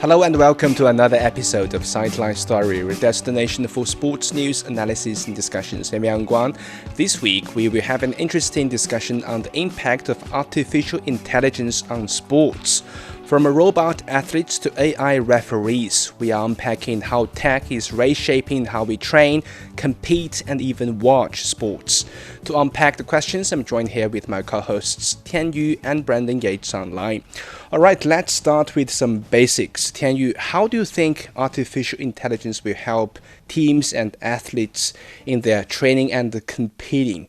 Hello and welcome to another episode of Sideline Story, your destination for sports news, analysis, and discussions. I'm Yang Guang. This week, we will have an interesting discussion on the impact of artificial intelligence on sports. From robot athletes to AI referees, we are unpacking how tech is reshaping how we train, compete, and even watch sports. To unpack the questions, I'm joined here with my co-hosts Tian Yu and Brandon Yates online. All right, let's start with some basics. Tian Yu, how do you think artificial intelligence will help teams and athletes in their training and competing?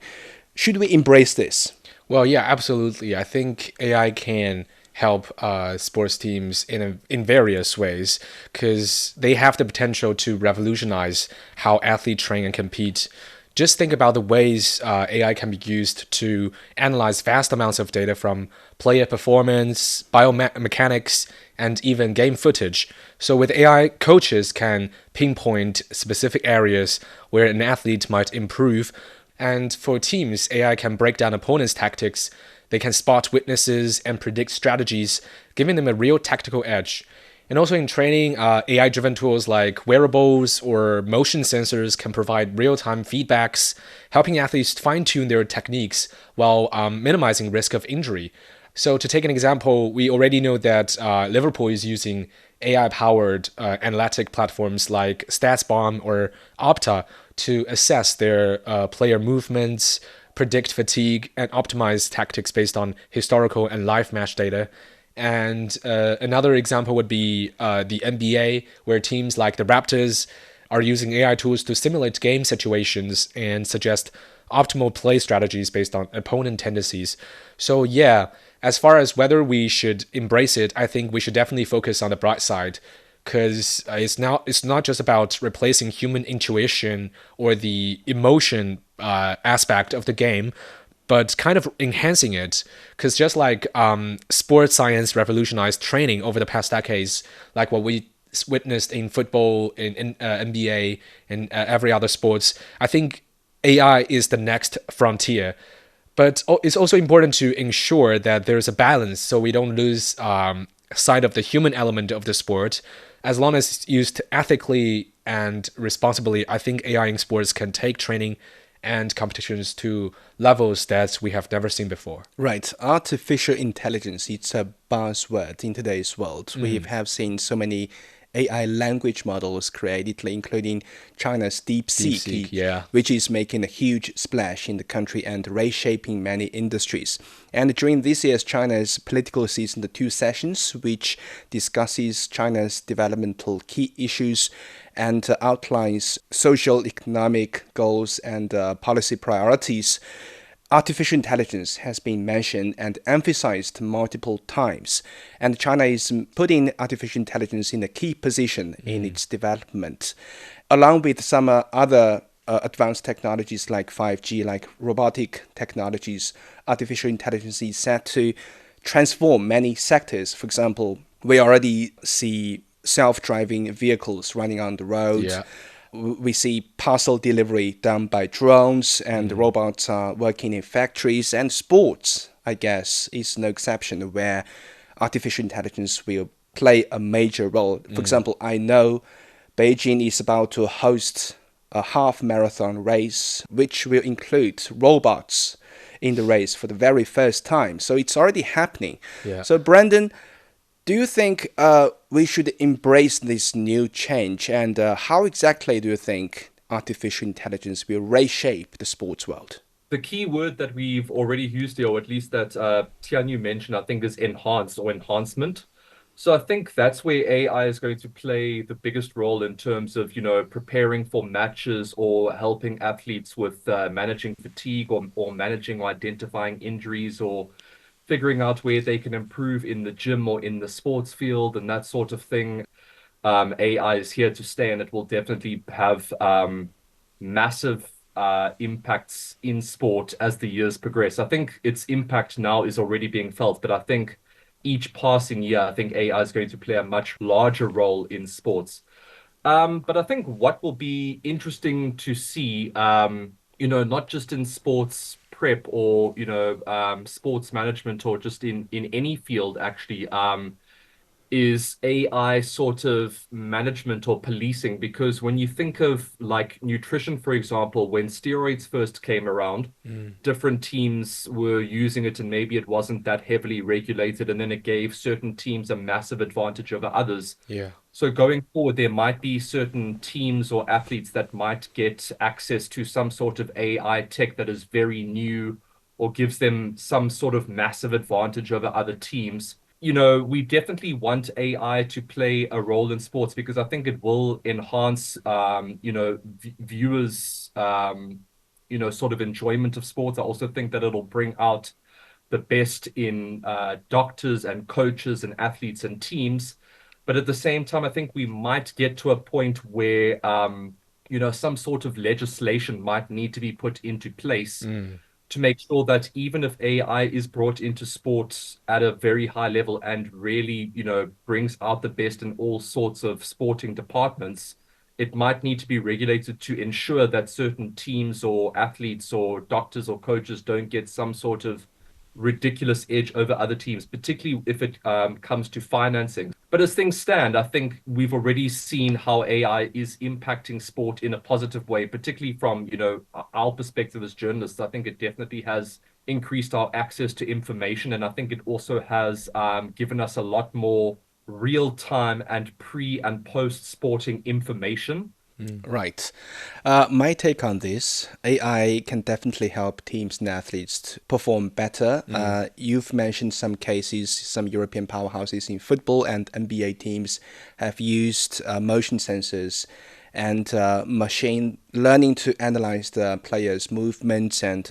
Should we embrace this? Well, yeah, absolutely. I think AI can help sports teams in various ways because they have the potential to revolutionize how athletes train and compete. Just think about the ways AI can be used to analyze vast amounts of data from player performance, biomechanics, and even game footage. So with AI, coaches can pinpoint specific areas where an athlete might improve. And for teams, AI can break down opponents' tactics. They can spot weaknesses and predict strategies, giving them a real tactical edge. And also in training, AI-driven tools like wearables or motion sensors can provide real-time feedbacks, helping athletes fine-tune their techniques while minimizing risk of injury. So to take an example, we already know that Liverpool is using AI-powered analytic platforms like StatsBomb or Opta to assess their player movements, predict fatigue, and optimize tactics based on historical and live match data. And another example would be the NBA, where teams like the Raptors are using AI tools to simulate game situations and suggest optimal play strategies based on opponent tendencies. So yeah, as far as whether we should embrace it, I think we should definitely focus on the bright side because it's not just about replacing human intuition or the emotion aspect of the game, but kind of enhancing it. Because just like sports science revolutionized training over the past decades, like what we witnessed in football, in NBA, and every other sports, I think AI is the next frontier. But it's also important to ensure that there's a balance so we don't lose sight of the human element of the sport. As long as it's used ethically and responsibly, I think AI in sports can take training and competitions to levels that we have never seen before. Right, artificial intelligence, it's a buzzword in today's world. We have seen so many AI language models created, including China's DeepSeek, DeepSeek, yeah. which is making a huge splash in the country and reshaping many industries. And during this year's China's political season, the two sessions, which discusses China's developmental key issues and outlines social economic goals and policy priorities, artificial intelligence has been mentioned and emphasized multiple times, and China is putting artificial intelligence in a key position in its development, along with some other advanced technologies like 5G, like robotic technologies. Artificial intelligence is set to transform many sectors. For example, we already see self-driving vehicles running on the road. Yeah. We see parcel delivery done by drones, and robots are working in factories, and sports, I guess, is no exception where artificial intelligence will play a major role. For example, I know Beijing is about to host a half marathon race, which will include robots in the race for the very first time. So it's already happening. Yeah. So, Brandon, do you think we should embrace this new change? And how exactly do you think artificial intelligence will reshape the sports world? The key word that we've already used here, or at least that Tianyu mentioned, I think is enhance or enhancement. So I think that's where AI is going to play the biggest role in terms of, preparing for matches or helping athletes with managing fatigue or managing or identifying injuries or figuring out where they can improve in the gym or in the sports field and that sort of thing. AI is here to stay, and it will definitely have massive impacts in sport as the years progress. I think its impact now is already being felt, but I think each passing year, I think AI is going to play a much larger role in sports. But I think what will be interesting to see, not just in sports prep or, sports management or just in any field, actually, is AI sort of management or policing. Because when you think of like nutrition, for example, when steroids first came around, Mm, different teams were using it and maybe it wasn't that heavily regulated. And then it gave certain teams a massive advantage over others. yeah. So going forward, there might be certain teams or athletes that might get access to some sort of AI tech that is very new or gives them some sort of massive advantage over other teams. We definitely want AI to play a role in sports because I think it will enhance, viewers, sort of enjoyment of sports. I also think that it'll bring out the best in doctors and coaches and athletes and teams. But at the same time, I think we might get to a point where, some sort of legislation might need to be put into place Mm, to make sure that even if AI is brought into sports at a very high level and really, brings out the best in all sorts of sporting departments, it might need to be regulated to ensure that certain teams or athletes or doctors or coaches don't get some sort of ridiculous edge over other teams, particularly if it comes to financing. But as things stand, I think we've already seen how AI is impacting sport in a positive way, particularly from, our perspective as journalists. I think it definitely has increased our access to information, and I think it also has given us a lot more real time and pre and post sporting information. mm, Right. My take on this, AI can definitely help teams and athletes to perform better. mm, You've mentioned some cases, some European powerhouses in football and NBA teams have used motion sensors and machine learning to analyze the players' movements and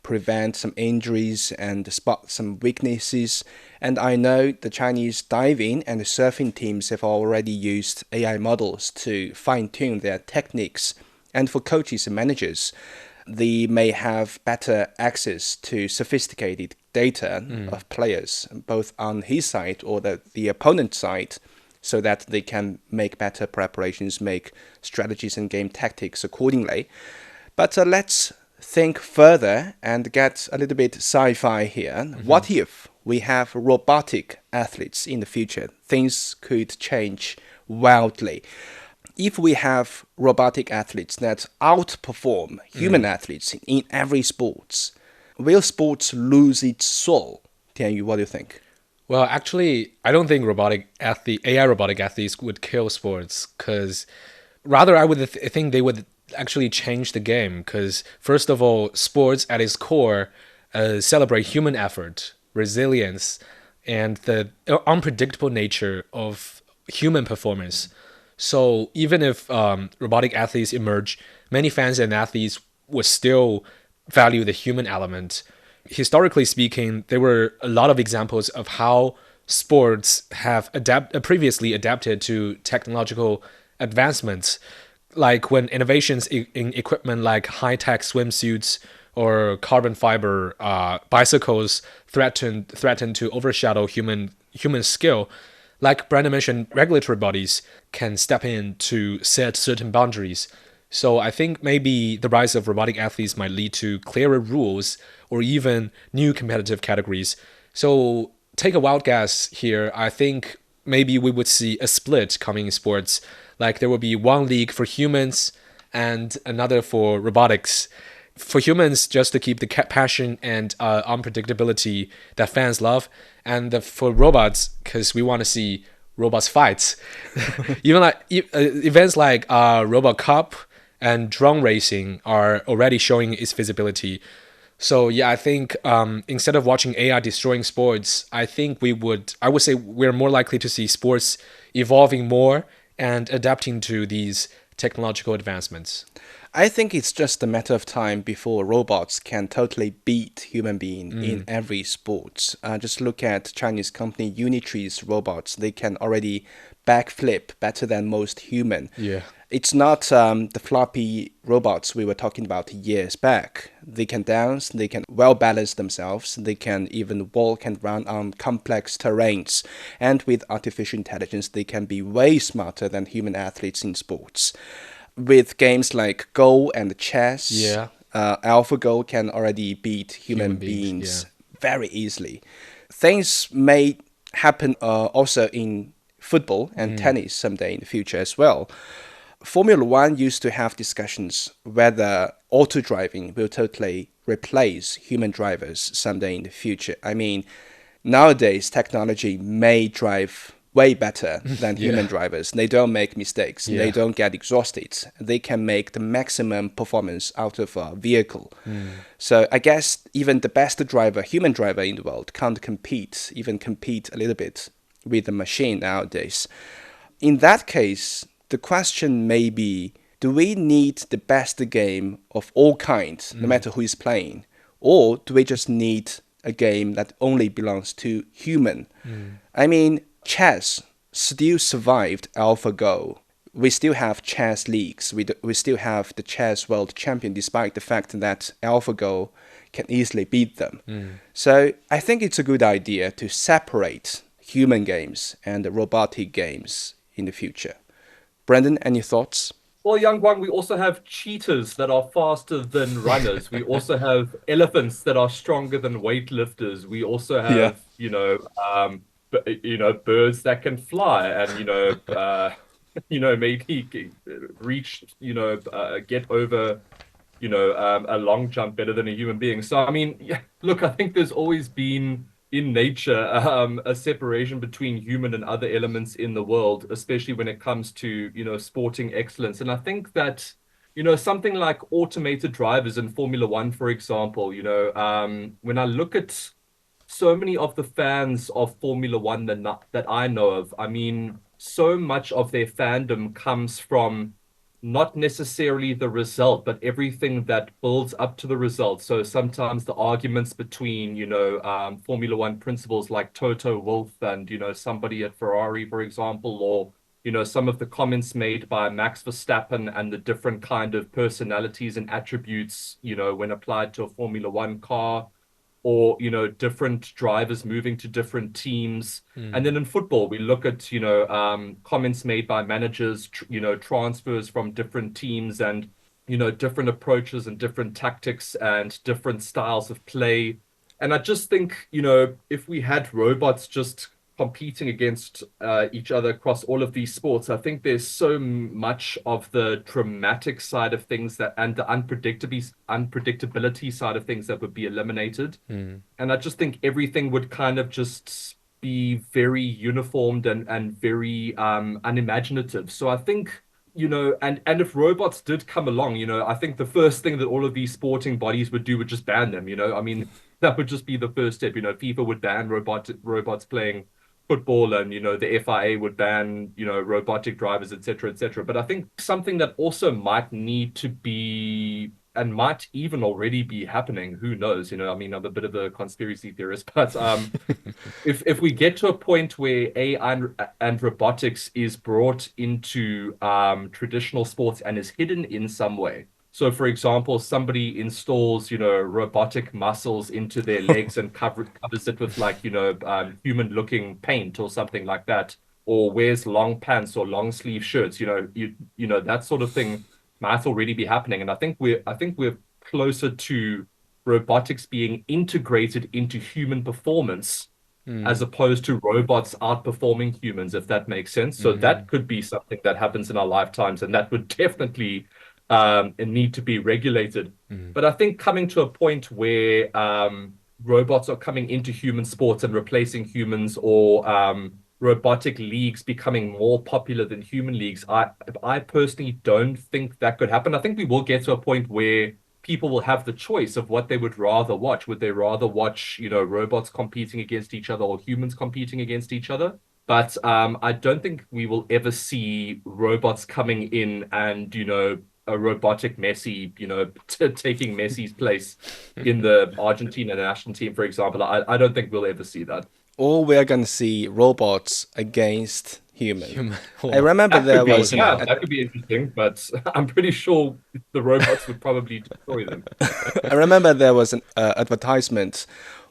prevent some injuries and spot some weaknesses. And I know the Chinese diving and surfing teams have already used AI models to fine tune their techniques. And for coaches and managers, they may have better access to sophisticated data mm. of players, both on his side or the opponent's side, so that they can make better preparations, make strategies and game tactics accordingly. But let's think further and get a little bit sci-fi here. What if we have robotic athletes in the future? Things could change wildly. If we have robotic athletes that outperform human athletes in every sports, will sports lose its soul? Tianyu, what do you think? Well, actually, I don't think AI robotic athletes would kill sports, because rather I would think they would actually change the game. Because first of all, sports at its core celebrate human effort, resilience, and the unpredictable nature of human performance. So even if robotic athletes emerge, many fans and athletes would still value the human element. Historically speaking, there were a lot of examples of how sports have previously adapted to technological advancements, like when innovations in equipment like high-tech swimsuits or carbon fiber bicycles threaten to overshadow human skill. Like Brandon mentioned, regulatory bodies can step in to set certain boundaries. So I think maybe the rise of robotic athletes might lead to clearer rules or even new competitive categories. So take a wild guess here. I think maybe we would see a split coming in sports. Like there will be one league for humans and another for robotics. For humans, just to keep the passion and unpredictability that fans love, and for robots, because we want to see robots fights. Even like events like Robot Cup and drone racing are already showing its visibility. So yeah, I think instead of watching AI destroying sports, I would say we're more likely to see sports evolving more and adapting to these technological advancements. I think it's just a matter of time before robots can totally beat human being in every sport. Just look at Chinese company Unitree's robots. They can already backflip better than most human. Yeah. It's not the floppy robots we were talking about years back. They can dance, they can well balance themselves, they can even walk and run on complex terrains. And with artificial intelligence, they can be way smarter than human athletes in sports. With games like Go and chess, Yeah. AlphaGo can already beat human Human beings. Yeah. beings very easily. Things may happen also in football and tennis someday in the future as well. Formula One used to have discussions whether auto driving will totally replace human drivers someday in the future. I mean, nowadays technology may drive way better than human drivers. They don't make mistakes. They don't get exhausted. They can make the maximum performance out of a vehicle. So I guess even the best driver, human driver in the world, can't even compete a little bit with the machine nowadays. In that case, the question may be, do we need the best game of all kinds, no matter who is playing? Or do we just need a game that only belongs to human? I mean, chess still survived AlphaGo. We still have chess leagues. We still have the chess world champion, despite the fact that AlphaGo can easily beat them. So I think it's a good idea to separate human games and robotic games in the future. Brandon, any thoughts? Well, Young Guang, we also have cheetahs that are faster than runners. We also have elephants that are stronger than weightlifters. We also Yeah. have, birds that can fly and, maybe reach, get over, a long jump better than a human being. So, I mean, yeah, look, I think there's always been in nature a separation between human and other elements in the world, especially when it comes to, sporting excellence. And I think that, something like automated drivers in Formula One, for example, when I look at so many of the fans of Formula One that I know of, I mean, so much of their fandom comes from not necessarily the result, but everything that builds up to the result. So sometimes the arguments between, Formula One principals like Toto Wolff and, somebody at Ferrari, for example, or, some of the comments made by Max Verstappen and the different kind of personalities and attributes, when applied to a Formula One car, or different drivers moving to different teams. And then in football we look at comments made by managers, transfers from different teams, and different approaches and different tactics and different styles of play. And I just think if we had robots just competing against each other across all of these sports, I think there's so much of the dramatic side of things that and the unpredictability side of things that would be eliminated. And I just think everything would kind of just be very uniformed and very unimaginative. So I think and if robots did come along, I think the first thing that all of these sporting bodies would do would just ban them. I mean, that would just be the first step. FIFA would ban robots playing football, and the FIA would ban robotic drivers, etc., etc. But I think something that also might need to be, and might even already be happening, who knows, I mean, I'm a bit of a conspiracy theorist, but if we get to a point where AI and robotics is brought into traditional sports and is hidden in some way. So, for example, somebody installs, robotic muscles into their legs and covers it with human-looking paint or something like that, or wears long pants or long sleeve shirts. That sort of thing might already be happening, and I think we're closer to robotics being integrated into human performance as opposed to robots outperforming humans, if that makes sense. So that could be something that happens in our lifetimes, and that would definitely need to be regulated. But I think coming to a point where robots are coming into human sports and replacing humans, or robotic leagues becoming more popular than human leagues, I personally don't think that could happen. I think we will get to a point where people will have the choice of what they would rather watch. Would they rather watch, robots competing against each other or humans competing against each other? But I don't think we will ever see robots coming in and, a robotic Messi, taking Messi's place in the Argentina national team, for example. I don't think we'll ever see that. Or we're going to see robots against human. I remember there was that could be interesting, but I'm pretty sure the robots would probably destroy them. I remember there was an advertisement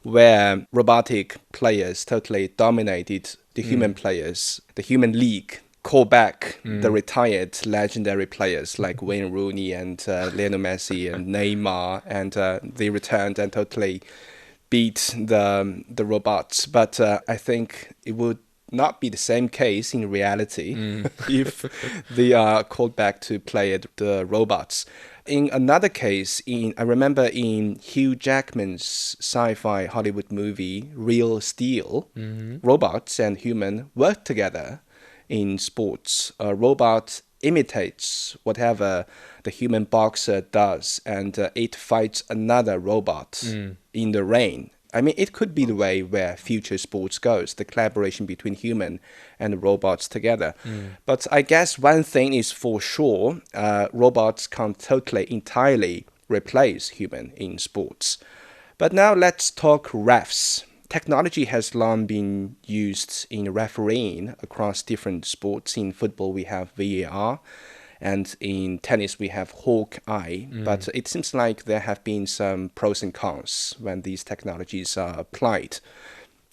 where robotic players totally dominated the human players. The human league call back the retired legendary players like Wayne Rooney and Lionel Messi and Neymar, and they returned and totally beat the robots. But I think it would not be the same case in reality Mm. if they are called back to play the robots. In another case, I remember in Hugh Jackman's sci-fi Hollywood movie Real Steel, Hmm. robots and human work together in sports. A robot imitates whatever the human boxer does, and it fights another robot Mm. in the rain. I mean, it could be the way where future sports goes, the collaboration between human and robots together. Mm. But I guess one thing is for sure, robots can't totally, entirely replace human in sports. But now let's talk refs. Technology has long been used in refereeing across different sports. In football, we have VAR, and in tennis, we have hawk eye. Mm. But it seems like there have been some pros and cons when these technologies are applied.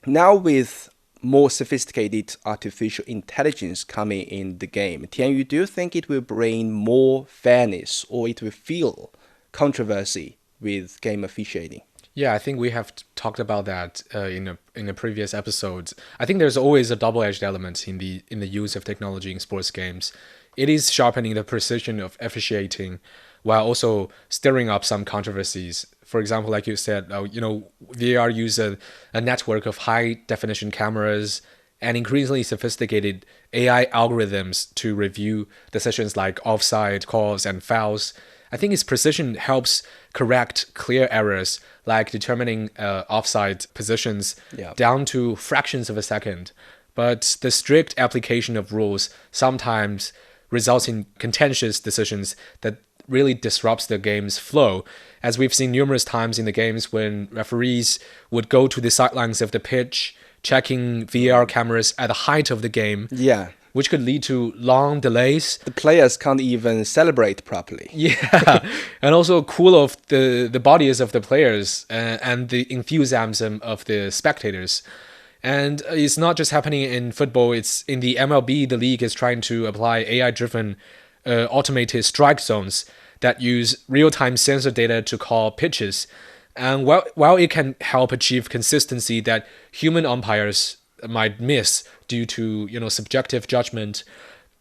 Now, with more sophisticated artificial intelligence coming in the game, Tianyu, do you think it will bring more fairness or it will feel controversy with game officiating? Yeah, I think we have talked about that in a previous episode. I think there's always a double-edged element in the use of technology in sports games. It is sharpening the precision of officiating, while also stirring up some controversies. For example, like you said, VAR use a network of high-definition cameras and increasingly sophisticated AI algorithms to review decisions like offside calls and fouls. I think its precision helps correct clear errors, like determining offside positions Yeah. down to fractions of a second. But the strict application of rules sometimes results in contentious decisions that really disrupts the game's flow, as we've seen numerous times in the games when referees would go to the sidelines of the pitch, checking VAR cameras at the height of the game, Yeah. which could lead to long delays. The players can't even celebrate properly. Yeah, and also cool off the bodies of the players and the enthusiasm of the spectators. And it's not just happening in football, it's in the MLB, the league is trying to apply AI-driven automated strike zones that use real-time sensor data to call pitches. And while it can help achieve consistency that human umpires might miss due to subjective judgment,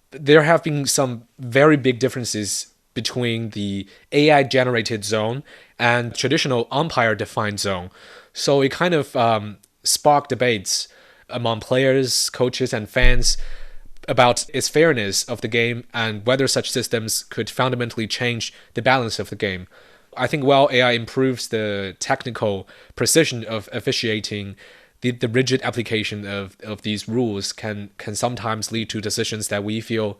there have been some very big differences between the AI generated zone and traditional umpire defined zone. So it kind of sparked debates among players, coaches, and fans about its fairness of the game and whether such systems could fundamentally change the balance of the game. I think while AI improves the technical precision of officiating, the rigid application of these rules can sometimes lead to decisions that we feel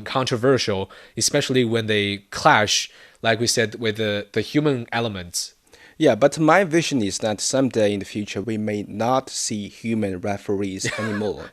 controversial, especially when they clash, like we said, with the human elements. Yeah, but my vision is that someday in the future we may not see human referees anymore.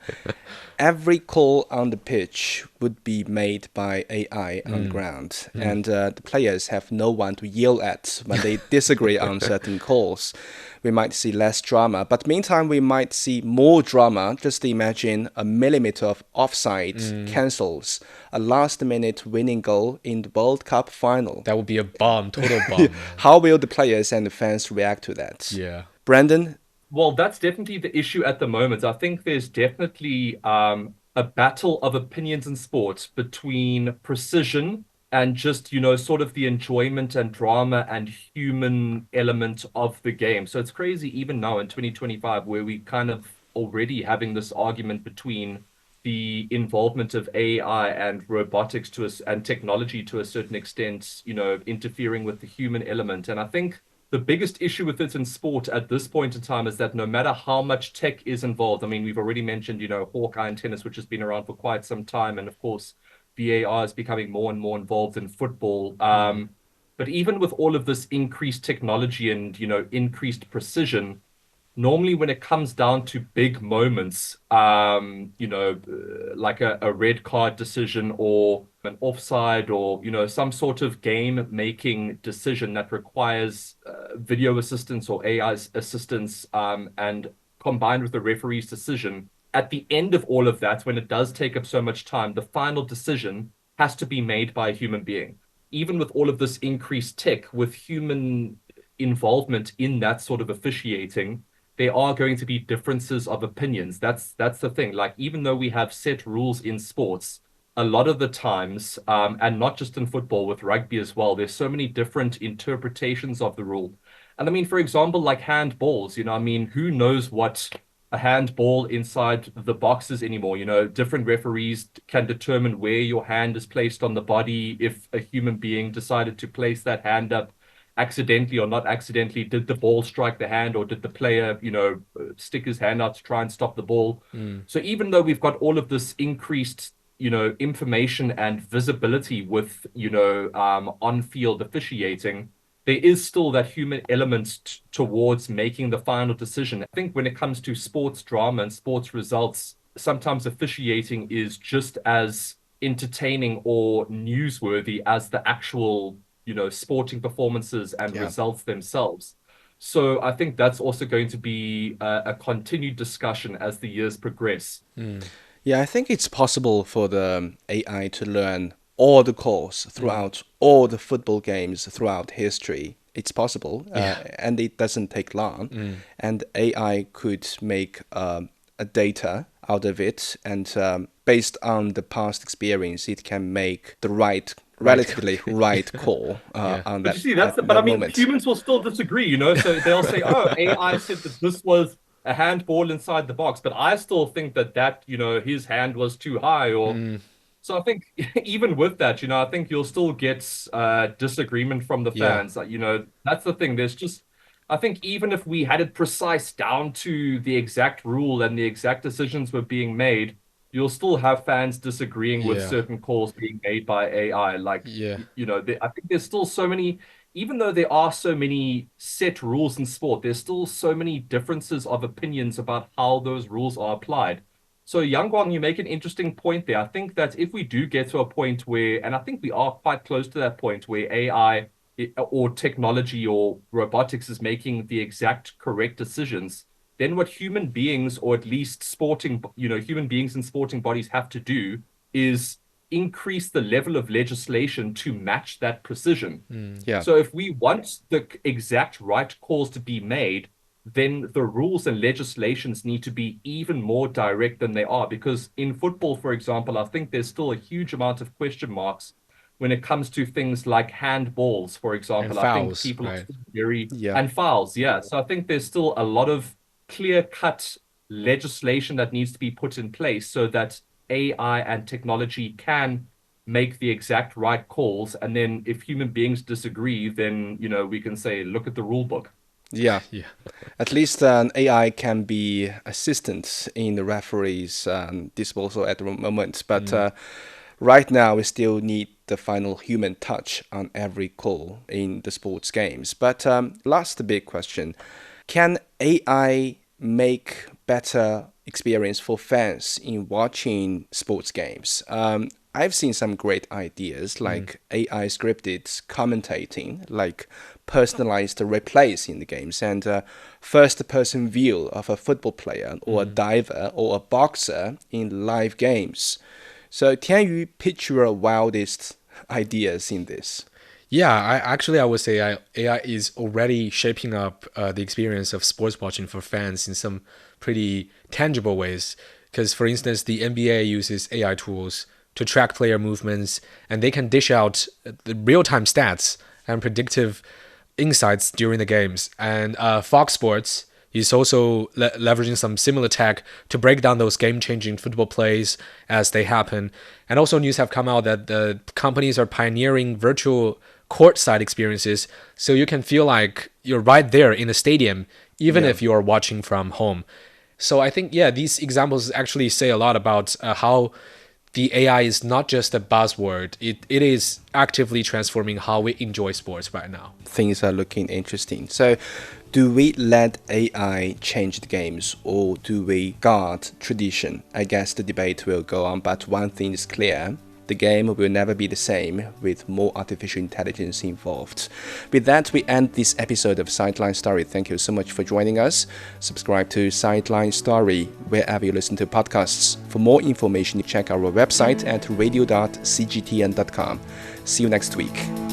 Every call on the pitch would be made by AI on the ground, and the players have no one to yell at when they disagree on certain calls. We might see less drama, but meantime we might see more drama. Just imagine a millimeter of offside cancels a last-minute winning goal in the World Cup final. That would be a bomb, total bomb. How will the players and the fans react to that? Yeah. Brandon, Well, that's definitely the issue at the moment. I think there's definitely a battle of opinions in sports between precision and just, sort of the enjoyment and drama and human element of the game. So it's crazy even now in 2025 where we kind of already having this argument between the involvement of AI and robotics and technology to a certain extent, interfering with the human element. And I think the biggest issue with it in sport at this point in time is that no matter how much tech is involved, I mean, we've already mentioned, Hawkeye and tennis, which has been around for quite some time. And of course, VAR is becoming more and more involved in football. But even with all of this increased technology and, increased precision, normally when it comes down to big moments, like a red card decision or an offside or, some sort of game making decision that requires video assistance or AI assistance, and combined with the referee's decision, at the end of all of that, when it does take up so much time, the final decision has to be made by a human being. Even with all of this increased tech, with human involvement in that sort of officiating, there are going to be differences of opinions. That's the thing. Like, even though we have set rules in sports, a lot of the times, and not just in football, with rugby as well, there's so many different interpretations of the rule. And I mean, for example, like handballs, I mean, who knows what a handball inside the boxes anymore? Different referees can determine where your hand is placed on the body. If a human being decided to place that hand up accidentally or not accidentally, did the ball strike the hand, or did the player, stick his hand out to try and stop the ball? So even though we've got all of this increased, information and visibility with, on-field officiating, there is still that human element towards making the final decision. I think when it comes to sports drama and sports results, sometimes officiating is just as entertaining or newsworthy as the actual, sporting performances and Yeah. results themselves. So I think that's also going to be a continued discussion as the years progress. Yeah, I think it's possible for the AI to learn all the calls throughout all the football games throughout history. It's possible, and it doesn't take long. And AI could make a data out of it, and based on the past experience, it can make the relatively right call on But you that see, at but I that mean, moment. humans will still disagree, So they'll say, "Oh, AI said that this was a handball inside the box," but I still think that his hand was too high, or so I think even with that, I think you'll still get disagreement from the Yeah. fans. Like, that's the thing. I think even if we had it precise down to the exact rule and the exact decisions were being made, you'll still have fans disagreeing with Yeah. certain calls being made by AI. Like, Yeah. I think there's still so many, even though there are so many set rules in sport, there's still so many differences of opinions about how those rules are applied. So, Yang Guang, you make an interesting point there. I think that if we do get to a point where, and I think we are quite close to that point where AI or technology or robotics is making the exact correct decisions, then what human beings, or at least human beings in sporting bodies have to do is increase the level of legislation to match that precision. Yeah, So if we want the exact right calls to be made, then the rules and legislations need to be even more direct than they are. Because in football, for example, I think there's still a huge amount of question marks when it comes to things like handballs, for And example. I think fouls, people are right? still very, yeah. and fouls, yeah. So I think there's still a lot of clear-cut legislation that needs to be put in place so that AI and technology can make the exact right calls. And then if human beings disagree, then, we can say, look at the rule book. Yeah, Yeah. at least an AI can be assistant in the referee's disposal at the moment. But right now, we still need the final human touch on every call in the sports games. But last big question, can AI make better experience for fans in watching sports games? I've seen some great ideas like AI scripted commentating, like personalized replays in the games, and first person view of a football player or a diver or a boxer in live games. So, can you picture your wildest ideas in this? Yeah, I would say AI is already shaping up the experience of sports watching for fans in some pretty tangible ways. Because, for instance, the NBA uses AI tools to track player movements, and they can dish out the real-time stats and predictive insights during the games. And Fox Sports is also leveraging some similar tech to break down those game-changing football plays as they happen. And also news have come out that the companies are pioneering virtual courtside experiences, so you can feel like you're right there in the stadium, even Yeah. if you're watching from home. So I think, yeah, these examples actually say a lot about how the AI is not just a buzzword. It is actively transforming how we enjoy sports right now. Things are looking interesting. So, do we let AI change the games or do we guard tradition? I guess the debate will go on, but one thing is clear. The game will never be the same with more artificial intelligence involved. With that, we end this episode of Sideline Story. Thank you so much for joining us. Subscribe to Sideline Story wherever you listen to podcasts. For more information, check our website at radio.cgtn.com. See you next week.